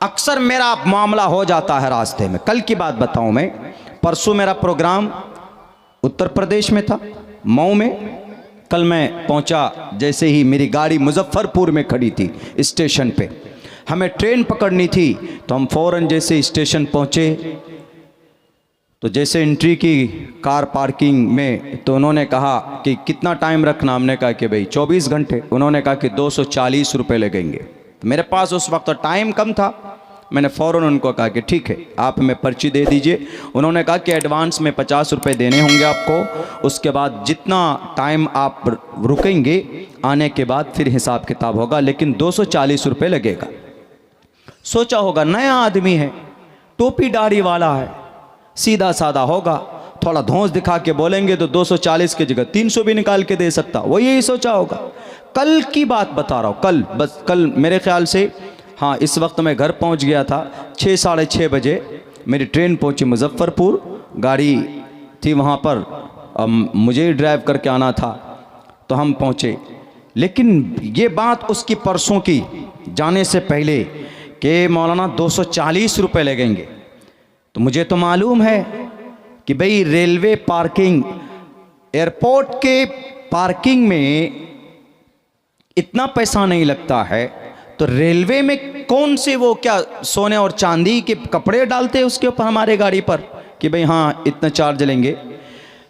अक्सर मेरा मामला हो जाता है रास्ते में। कल की बात बताऊं मैं, परसों मेरा प्रोग्राम उत्तर प्रदेश में था, मऊ में। कल मैं पहुंचा, जैसे ही मेरी गाड़ी मुजफ्फरपुर में खड़ी थी स्टेशन पे, हमें ट्रेन पकड़नी थी, तो हम फ़ौरन जैसे स्टेशन पहुंचे तो जैसे एंट्री की कार पार्किंग में, तो उन्होंने कहा कि कितना टाइम रखना। हमने कहा कि भाई 24 घंटे। उन्होंने कहा कि 240 रुपये लगेंगे। तो मेरे पास उस वक्त टाइम कम था, मैंने फ़ौरन उनको कहा कि ठीक है, आप हमें पर्ची दे दीजिए। उन्होंने कहा कि एडवांस में 50 रुपये देने होंगे आपको, उसके बाद जितना टाइम आप रुकेंगे आने के बाद फिर हिसाब किताब होगा, लेकिन 240 रुपये लगेगा। सोचा होगा नया आदमी है, टोपी दाढ़ी वाला है, सीधा साधा होगा, थोड़ा धौंस दिखा के बोलेंगे तो 240 की जगह 300 भी निकाल के दे सकता, वो यही सोचा होगा। कल की बात बता रहा हूँ, कल, बस कल मेरे ख्याल से, हाँ, इस वक्त मैं घर पहुँच गया था 6 साढ़े 6 बजे मेरी ट्रेन पहुँची मुजफ्फरपुर। गाड़ी थी वहाँ पर, मुझे ही ड्राइव करके आना था, तो हम पहुँचे। लेकिन ये बात उसकी परसों की, जाने से पहले कि मौलाना 240 रुपये लगेंगे। तो मुझे तो मालूम है कि भाई रेलवे पार्किंग, एयरपोर्ट के पार्किंग में इतना पैसा नहीं लगता है, तो रेलवे में कौन से वो क्या सोने और चांदी के कपड़े डालते हैं उसके ऊपर हमारे गाड़ी पर कि भाई हाँ इतना चार्ज लेंगे।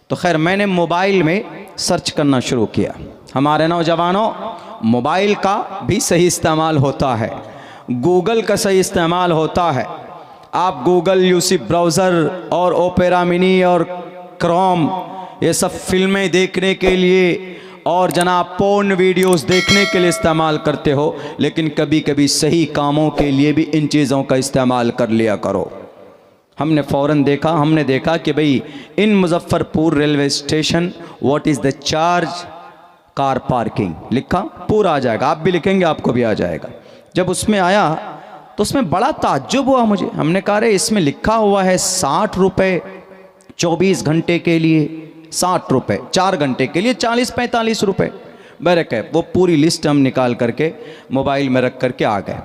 तो खैर मैंने मोबाइल में सर्च करना शुरू किया। हमारे नौजवानों, मोबाइल का भी सही इस्तेमाल होता है, गूगल का सही इस्तेमाल होता है। आप गूगल, यूसी ब्राउज़र और ओपेरा मिनी और क्रोम, ये सब फिल्में देखने के लिए और जनाब पोर्न वीडियोस देखने के लिए इस्तेमाल करते हो, लेकिन कभी कभी सही कामों के लिए भी इन चीज़ों का इस्तेमाल कर लिया करो। हमने फ़ौरन देखा, हमने देखा कि भाई in Muzaffarpur railway station what is the charge car parking, लिखा, पूरा आ जाएगा, आप भी लिखेंगे आपको भी आ जाएगा। जब उसमें आया तो उसमें बड़ा ताज्जुब हुआ मुझे। हमने कहा रे इसमें लिखा हुआ है 60 रुपये 24 घंटे के लिए, 60 रुपये 4 घंटे के लिए 40-45 रुपये। बरके वो पूरी लिस्ट हम निकाल करके मोबाइल में रख करके आ गए।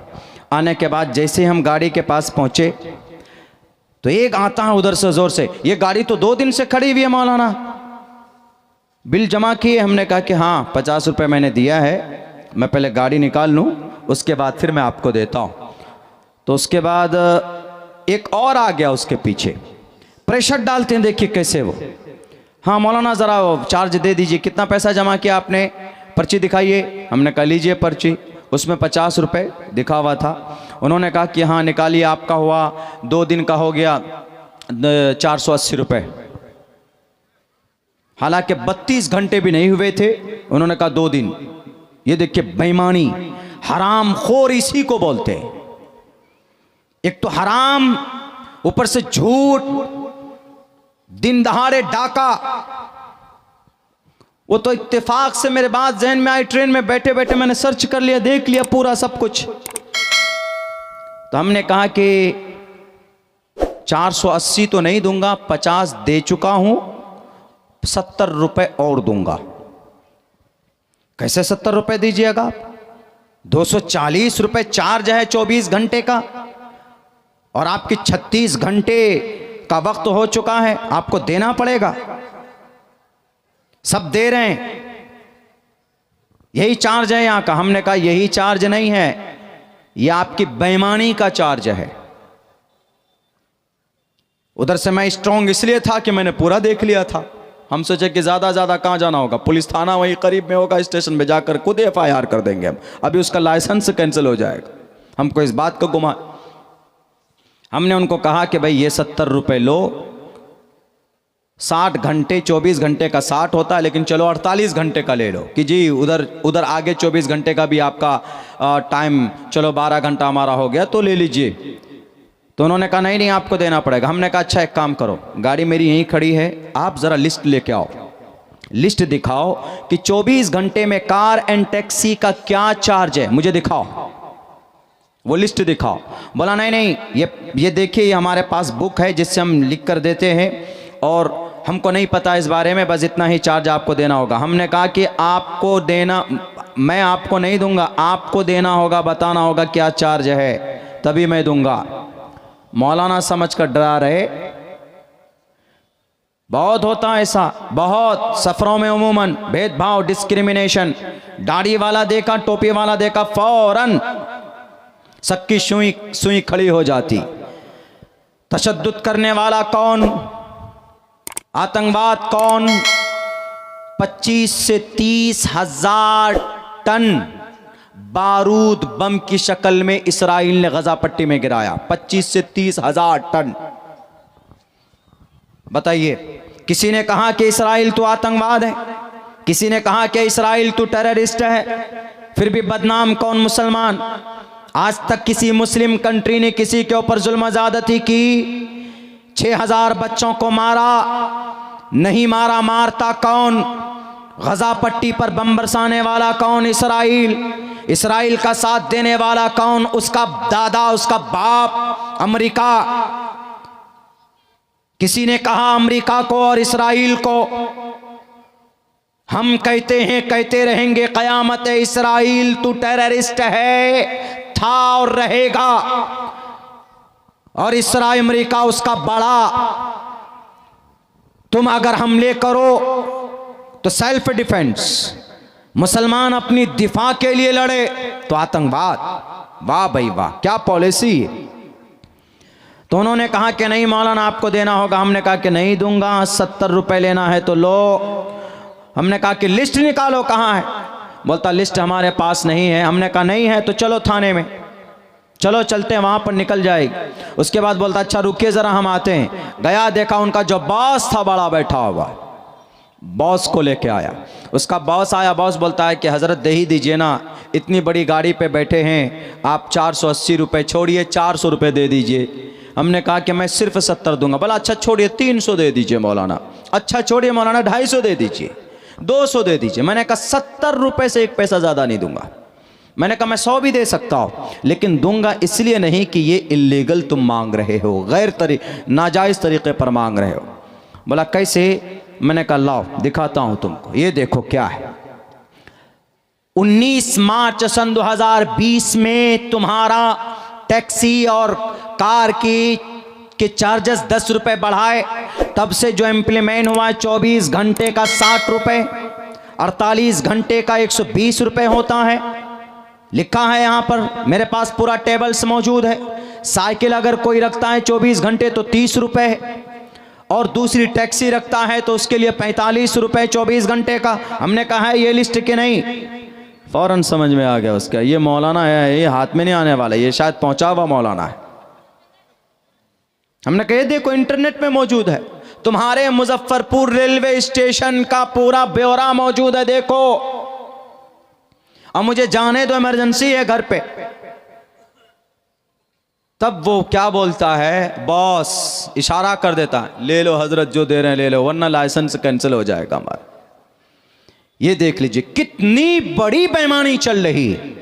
आने के बाद जैसे हम गाड़ी के पास पहुँचे तो एक आता है उधर से ज़ोर से, ये गाड़ी तो 2 दिन से खड़ी हुई है मौलाना, बिल जमा किए। हमने कहा कि हाँ 50 रुपये मैंने दिया है, मैं पहले गाड़ी निकाल लूँ उसके बाद फिर मैं आपको देता हूँ। तो उसके बाद एक और आ गया उसके पीछे, प्रेशर डालते हैं, देखिए कैसे वो, हाँ मौलाना ज़रा चार्ज दे दीजिए, कितना पैसा जमा किया आपने, पर्ची दिखाइए। हमने कहा लीजिए पर्ची, उसमें 50 रुपये दिखा हुआ था। उन्होंने कहा कि हाँ निकालिए, आपका हुआ 2 दिन का हो गया 480 रुपये। हालांकि 32 घंटे भी नहीं हुए थे, उन्होंने कहा 2 दिन। ये देखिए बेईमानी, हराम खोर इसी को बोलते हैं। एक तो हराम, ऊपर से झूठ, दिन दहाड़े डाका। वो तो इत्तेफाक से मेरे बात जहन में आई, ट्रेन में बैठे बैठे मैंने सर्च कर लिया, देख लिया पूरा सब कुछ। तो हमने कहा कि 480 तो नहीं दूंगा, 50 दे चुका हूं, 70 रुपये और दूंगा। कैसे 70 रुपये दीजिएगा आप? 240 रुपये चार्ज है 24 घंटे का, और आपकी 36 घंटे का वक्त हो चुका है, आपको देना पड़ेगा। सब दे रहे हैं, यही चार्ज है यहां का। हमने कहा यही चार्ज नहीं है, यह आपकी बेईमानी का चार्ज है। उधर से मैं स्ट्रांग इसलिए था कि मैंने पूरा देख लिया था। हम सोचे कि ज़्यादा कहाँ जाना होगा, पुलिस थाना वहीं करीब में होगा, स्टेशन में जाकर खुद FIR कर देंगे हम, अभी उसका लाइसेंस कैंसिल हो जाएगा। हमको इस बात को घुमा। हमने उनको कहा कि भाई ये 70 रुपये लो, 60 घंटे 24 घंटे का 60 होता है, लेकिन चलो 48 घंटे का ले लो कि जी उधर आगे 24 घंटे का भी आपका टाइम, चलो 12 घंटा हमारा हो गया तो ले लीजिए। तो उन्होंने कहा नहीं आपको देना पड़ेगा। हमने कहा अच्छा एक काम करो, गाड़ी मेरी यहीं खड़ी है, आप ज़रा लिस्ट लेके आओ, लिस्ट दिखाओ कि 24 घंटे में कार एंड टैक्सी का क्या चार्ज है, मुझे दिखाओ, वो लिस्ट दिखाओ। बोला नहीं ये देखिए, ये हमारे पास बुक है जिससे हम लिख कर देते हैं और हमको नहीं पता इस बारे में, बस इतना ही चार्ज आपको देना होगा। हमने कहा कि आपको देना, मैं आपको नहीं दूंगा, आपको देना होगा, बताना होगा क्या चार्ज है। तभी मैं दूंगा। मौलाना समझ कर डरा रहे। बहुत होता है ऐसा, बहुत सफरों में उमूमन भेदभाव, डिस्क्रिमिनेशन। दाढ़ी वाला देखा, टोपी वाला देखा, फौरन सबकी सुई खड़ी हो जाती। तशद्दुद करने वाला कौन, आतंकवाद कौन? 25 से 30 हजार टन बारूद बम की शक्ल में इसराइल ने गजा पट्टी में गिराया। 25 से 30 हजार टन। बताइए, किसी ने कहा कि इसराइल तो आतंकवाद है, किसी ने कहा कि इसराइल तो टेररिस्ट है, फिर भी बदनाम कौन? मुसलमान। आज तक किसी मुस्लिम कंट्री ने किसी के ऊपर जुल्म ज़्यादती की? 6000 बच्चों को मारा, नहीं मारा? मारता कौन? गजा पट्टी पर बम बरसाने वाला कौन? इसराइल। इसराइल का साथ देने वाला कौन? उसका दादा, उसका बाप अमेरिका। किसी ने कहा अमेरिका को और इसराइल को, हम कहते हैं, कहते रहेंगे कयामत है, इसराइल तो टेररिस्ट है, था और रहेगा, और इसराइल अमेरिका उसका बड़ा। तुम अगर हमले करो तो सेल्फ डिफेंस, मुसलमान अपनी दिफा के लिए लड़े तो आतंकवाद। वाह भाई वाह, क्या पॉलिसी है। तो उन्होंने कहा कि नहीं मौलाना आपको देना होगा। हमने कहा कि नहीं दूंगा, 70 रुपए लेना है तो लो। हमने कहा कि लिस्ट निकालो, कहाँ है? बोलता लिस्ट हमारे पास नहीं है। हमने कहा नहीं है तो चलो थाने में, चलो चलते हैं, वहां पर निकल जाएगी। उसके बाद बोलता अच्छा रुकिए जरा हम आते हैं। गया, देखा उनका जो बॉस था बड़ा बैठा हुआ, बॉस को लेके आया। उसका बॉस आया, बॉस बोलता है कि हजरत दे ही दीजिए ना, इतनी बड़ी गाड़ी पे बैठे हैं आप, 480 रुपये छोड़िए, 400 रुपये दे दीजिए। हमने कहा कि मैं सिर्फ 70 दूंगा। बोला अच्छा छोड़िए 300 दे दीजिए मौलाना। अच्छा छोड़िए मौलाना 250 दे दीजिए, 200 दे दीजिए। मैंने कहा 70 रुपये से एक पैसा ज़्यादा नहीं दूंगा। मैंने कहा मैं 100 भी दे सकता हूँ, लेकिन दूंगा इसलिए नहीं कि ये इल्लीगल तुम मांग रहे हो, नाजायज़ तरीके पर मांग रहे हो। बोला कैसे? मैंने कहा लाओ दिखाता हूँ तुमको, ये देखो क्या है। 19 मार्च सन 2020 में तुम्हारा टैक्सी और कार के चार्जेस 10 रुपए बढ़ाए, तब से जो इम्प्लीमेंट हुआ है 24 घंटे का 60 रुपए, 48 घंटे का 120 रुपए होता है। लिखा है यहाँ पर, मेरे पास पूरा टेबल्स मौजूद है। साइकिल अगर कोई रखता है 24 घंटे तो 30 रुपए है, और दूसरी टैक्सी रखता है तो उसके लिए 45 रुपए 24 घंटे का। हमने कहा है ये लिस्ट के नहीं, फौरन समझ में आ गया उसका, ये मौलाना है, ये हाथ में नहीं आने वाला, ये शायद पहुंचा हुआ मौलाना है। हमने कहा देखो इंटरनेट में मौजूद है, तुम्हारे मुजफ्फरपुर रेलवे स्टेशन का पूरा ब्यौरा मौजूद है, देखो। अब मुझे जाने दो, इमरजेंसी है घर पे। तब वो क्या बोलता है, बॉस इशारा कर देता है, ले लो हजरत जो दे रहे हैं ले लो, वरना लाइसेंस कैंसिल हो जाएगा हमारा। ये देख लीजिए कितनी बड़ी बेईमानी चल रही है।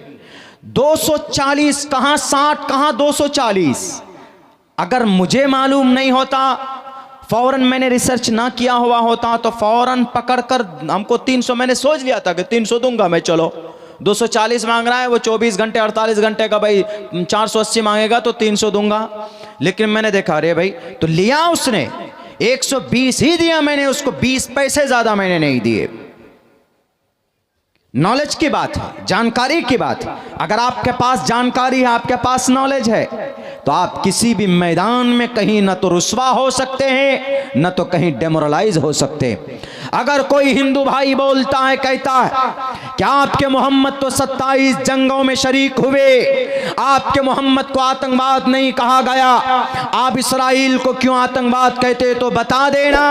240 कहां 60 कहां 240। अगर मुझे मालूम नहीं होता, फौरन मैंने रिसर्च ना किया हुआ होता, तो फौरन पकड़कर हमको 300, मैंने सोच लिया था कि 300 दूंगा मैं, चलो 240 मांग रहा है वो, 24 घंटे 48 घंटे का, भाई 480 मांगेगा तो 300 दूंगा। लेकिन मैंने देखा अरे भाई, तो लिया उसने 120 ही दिया मैंने उसको, 20 पैसे ज्यादा मैंने नहीं दिए। नॉलेज की बात है, जानकारी की बात है। अगर आपके पास जानकारी है, आपके पास नॉलेज है, तो आप किसी भी मैदान में कहीं न तो रुस्वा हो सकते हैं, न तो कहीं डेमोरलाइज हो सकते हैं। अगर कोई हिंदू भाई बोलता है, कहता है कि आपके मोहम्मद तो 27 जंगों में शरीक हुए, आपके मोहम्मद को आतंकवाद नहीं कहा गया, आप इसराइल को क्यों आतंकवाद कहते, तो बता देना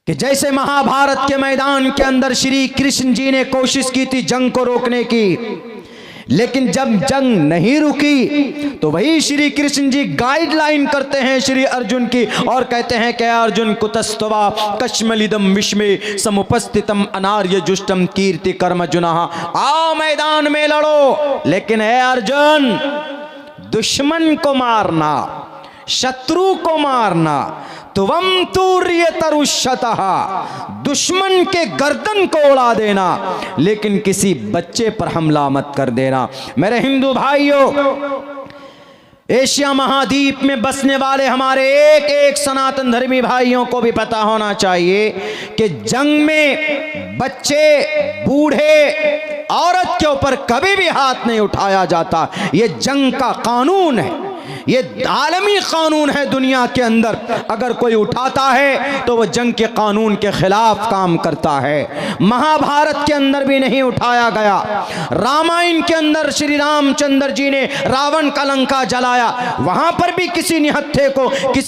कि जैसे महाभारत के मैदान के अंदर श्री कृष्ण जी ने कोशिश की थी जंग को रोकने की, लेकिन जब जंग नहीं रुकी तो वही श्री कृष्ण जी गाइडलाइन करते हैं श्री अर्जुन की, और कहते हैं कि अर्जुन कुतस्तवा कश्मलिदम विश्मे समुपस्थितम अनार्य जुष्टम कीर्ति कर्म जुनाह, आओ मैदान में लड़ो, लेकिन है अर्जुन, दुश्मन को मारना, शत्रु को मारना, त्वम तूर्य तरुष्यतः, दुश्मन के गर्दन को उड़ा देना, लेकिन किसी बच्चे पर हमला मत कर देना। मेरे हिंदू भाइयों, एशिया महाद्वीप में बसने वाले हमारे एक एक सनातन धर्मी भाइयों को भी पता होना चाहिए कि जंग में बच्चे, बूढ़े, औरत के ऊपर कभी भी हाथ नहीं उठाया जाता। ये जंग का कानून है, ये आलमी कानून है दुनिया के अंदर। अगर कोई उठाता है तो वो जंग के कानून के खिलाफ काम करता है। महाभारत के अंदर भी नहीं उठाया गया। रामायण के अंदर श्री रामचंद्र जी ने रावण का लंका जलाया, वहां पर भी किसी निहत्थे को, किसी